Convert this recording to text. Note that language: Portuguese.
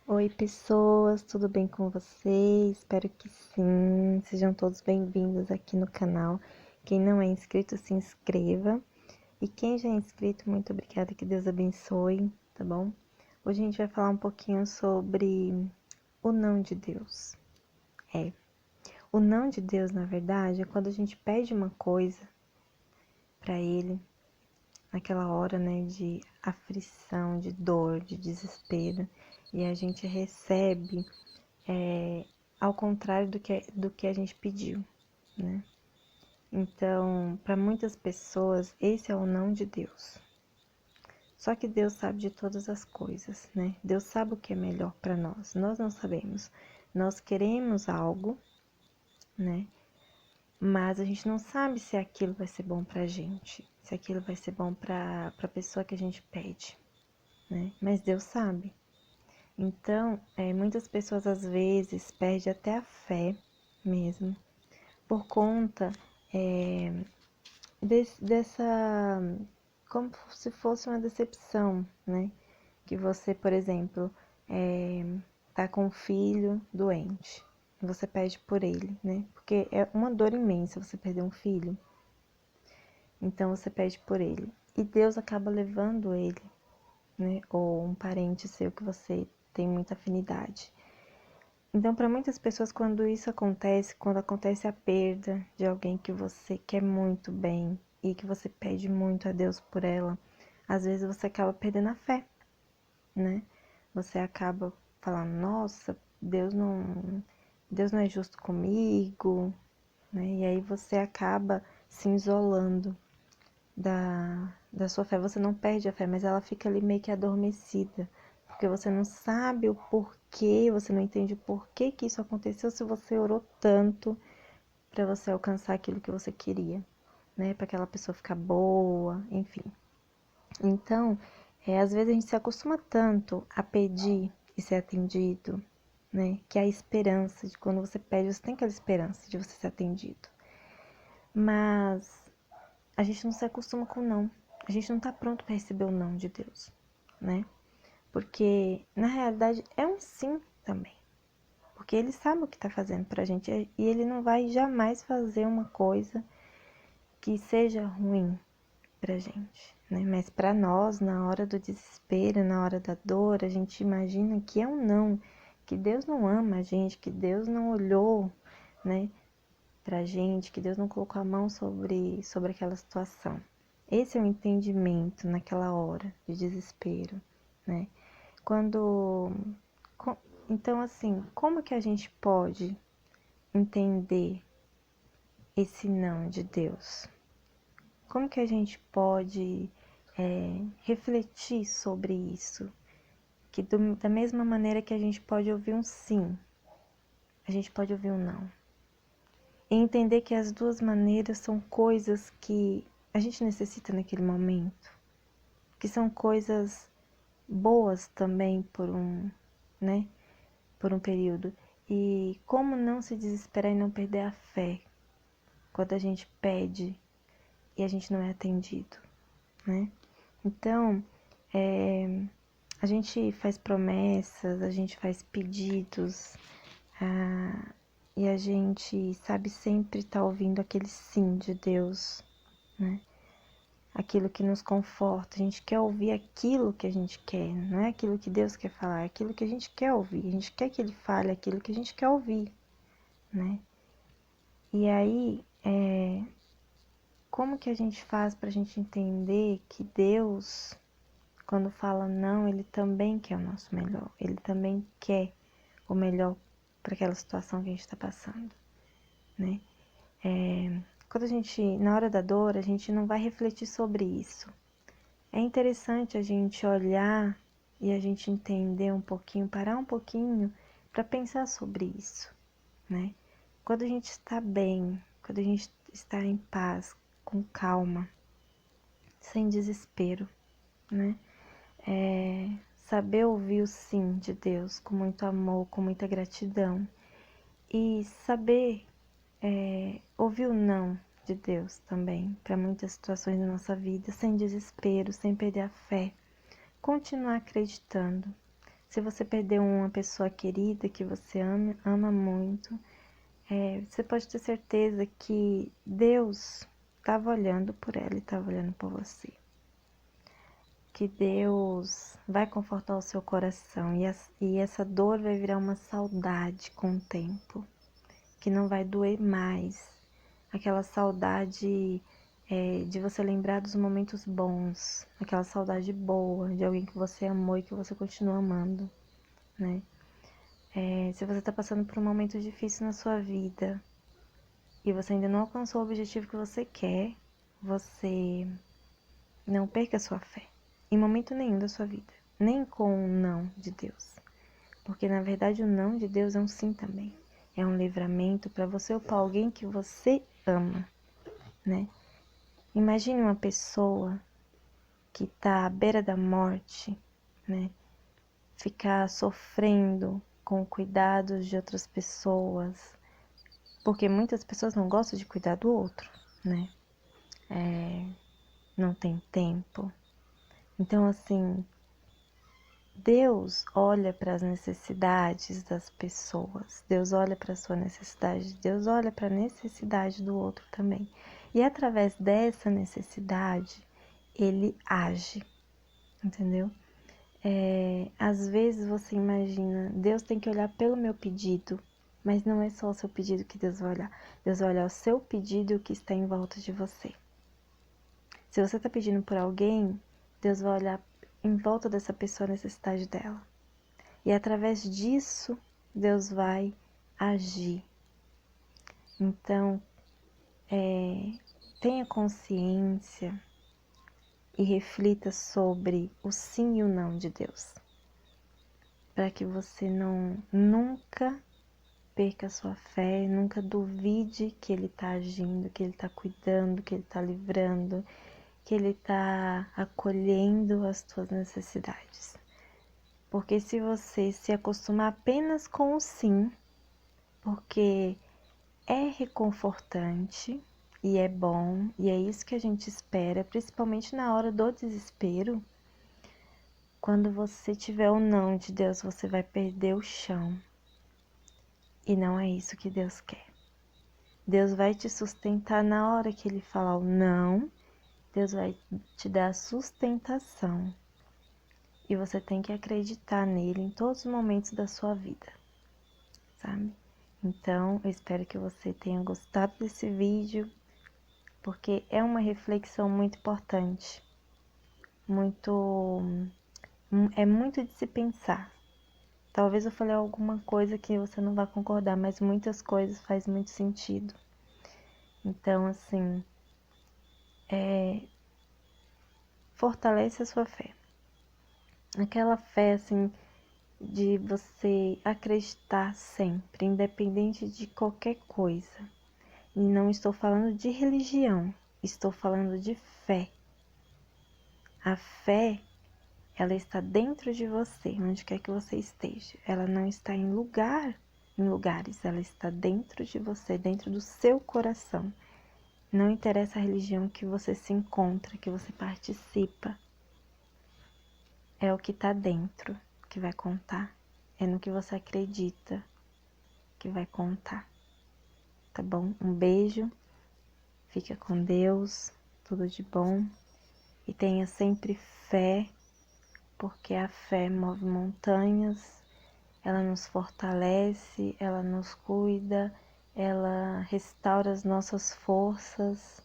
Oi, pessoas, tudo bem com vocês? Espero que sim. Sejam todos bem-vindos aqui no canal. Quem não é inscrito, se inscreva. E quem já é inscrito, muito obrigada, que Deus abençoe, tá bom? Hoje a gente vai falar um pouquinho sobre o não de Deus. O não de Deus, na verdade, é quando a gente pede uma coisa pra Ele, naquela hora, né, de aflição, de dor, de desespero, e a gente recebe ao contrário do que a gente pediu, né? Então, para muitas pessoas, esse é o não de Deus. Só que Deus sabe de todas as coisas, né? Deus sabe o que é melhor para nós. Nós não sabemos. Nós queremos algo, né? Mas a gente não sabe se aquilo vai ser bom pra gente, se aquilo vai ser bom pra pessoa que a gente pede, né? Mas Deus sabe. Então, muitas pessoas às vezes perdem até a fé mesmo, por conta dessa, como se fosse uma decepção, né? Que você, por exemplo, tá com um filho doente, você pede por ele, né? Porque é uma dor imensa você perder um filho, então você pede por ele. E Deus acaba levando ele, né? Ou um parente seu que você tem muita afinidade. Então, para muitas pessoas, quando isso acontece, quando acontece a perda de alguém que você quer muito bem e que você pede muito a Deus por ela, às vezes você acaba perdendo a fé, né? Você acaba falando, nossa, Deus não é justo comigo, né? E aí você acaba se isolando da sua fé. Você não perde a fé, mas ela fica ali meio que adormecida, porque você não sabe o porquê, você não entende o porquê que isso aconteceu se você orou tanto para você alcançar aquilo que você queria, né? Para aquela pessoa ficar boa, enfim. Então, às vezes a gente se acostuma tanto a pedir e ser atendido, né? Que a esperança de quando você pede, você tem aquela esperança de você ser atendido. Mas a gente não se acostuma com o não. A gente não tá pronto para receber o não de Deus, né? Porque na realidade é um sim também. Porque ele sabe o que tá fazendo pra gente e ele não vai jamais fazer uma coisa que seja ruim pra gente, né? Mas pra nós, na hora do desespero, na hora da dor, a gente imagina que é um não, que Deus não ama a gente, que Deus não olhou, né, pra gente, que Deus não colocou a mão sobre aquela situação. Esse é o entendimento naquela hora de desespero, né? Quando. Então, assim, como que a gente pode entender esse não de Deus? Como que a gente pode refletir sobre isso? Que da mesma maneira que a gente pode ouvir um sim, a gente pode ouvir um não. E entender que as duas maneiras são coisas que a gente necessita naquele momento, que são coisas boas também né, por um período. E como não se desesperar e não perder a fé quando a gente pede e a gente não é atendido, né? Então, a gente faz promessas, a gente faz pedidos, e a gente sabe sempre estar ouvindo aquele sim de Deus, né? Aquilo que nos conforta, a gente quer ouvir aquilo que a gente quer, não é aquilo que Deus quer falar, é aquilo que a gente quer ouvir, a gente quer que Ele fale aquilo que a gente quer ouvir, né? E aí, como que a gente faz para a gente entender que Deus, quando fala não, Ele também quer o nosso melhor, Ele também quer o melhor para aquela situação que a gente está passando, né? Quando a gente, na hora da dor, a gente não vai refletir sobre isso. É interessante a gente olhar e a gente entender um pouquinho, parar um pouquinho para pensar sobre isso, né? Quando a gente está bem, quando a gente está em paz, com calma, sem desespero, né? Saber ouvir o sim de Deus com muito amor, com muita gratidão e saber ouvir o não de Deus também para muitas situações da nossa vida, sem desespero, sem perder a fé, continuar acreditando, Se você perdeu uma pessoa querida que você ama muito, você pode ter certeza que Deus estava olhando por ela e estava olhando por você. Que Deus vai confortar o seu coração e essa dor vai virar uma saudade com o tempo, que não vai doer mais. Aquela saudade de você lembrar dos momentos bons, aquela saudade boa de alguém que você amou e que você continua amando, né? Se você está passando por um momento difícil na sua vida e você ainda não alcançou o objetivo que você quer, você não perca a sua fé, em momento nenhum da sua vida, nem com o não de Deus. Porque na verdade o não de Deus é um sim também. É um livramento para você ou para alguém que você ama, né? Imagine uma pessoa que está à beira da morte, né? Ficar sofrendo com cuidados de outras pessoas, porque muitas pessoas não gostam de cuidar do outro, né? Não tem tempo. Então, assim, Deus olha para as necessidades das pessoas, Deus olha para a sua necessidade, Deus olha para a necessidade do outro também. E através dessa necessidade, Ele age, entendeu? Às vezes você imagina, Deus tem que olhar pelo meu pedido, mas não é só o seu pedido que Deus vai olhar. Deus vai olhar o seu pedido e o que está em volta de você. Se você está pedindo por alguém, Deus vai olhar em volta dessa pessoa a necessidade dela. E através disso, Deus vai agir. Então, tenha consciência e reflita sobre o sim e o não de Deus. Para que você nunca perca a sua fé, nunca duvide que Ele está agindo, que Ele está cuidando, que Ele está livrando, que Ele está acolhendo as tuas necessidades. Porque se você se acostumar apenas com o sim, porque é reconfortante e é bom, e é isso que a gente espera, principalmente na hora do desespero. Quando você tiver o não de Deus, você vai perder o chão. E não é isso que Deus quer. Deus vai te sustentar na hora que Ele falar o não, Deus vai te dar a sustentação. E você tem que acreditar nele em todos os momentos da sua vida, sabe? Então, eu espero que você tenha gostado desse vídeo, porque é uma reflexão muito importante, é muito de se pensar. Talvez eu falei alguma coisa que você não vai concordar, mas muitas coisas faz muito sentido. Então, assim, fortalece a sua fé. Aquela fé, assim, de você acreditar sempre, independente de qualquer coisa. E não estou falando de religião, estou falando de fé. A fé, ela está dentro de você, onde quer que você esteja. Ela não está em lugares, ela está dentro de você, dentro do seu coração. Não interessa a religião que você se encontra, que você participa. É o que está dentro que vai contar. É no que você acredita que vai contar. Tá bom? Um beijo. Fica com Deus. Tudo de bom. E tenha sempre fé, porque a fé move montanhas. Ela nos fortalece, ela nos cuida, ela restaura as nossas forças.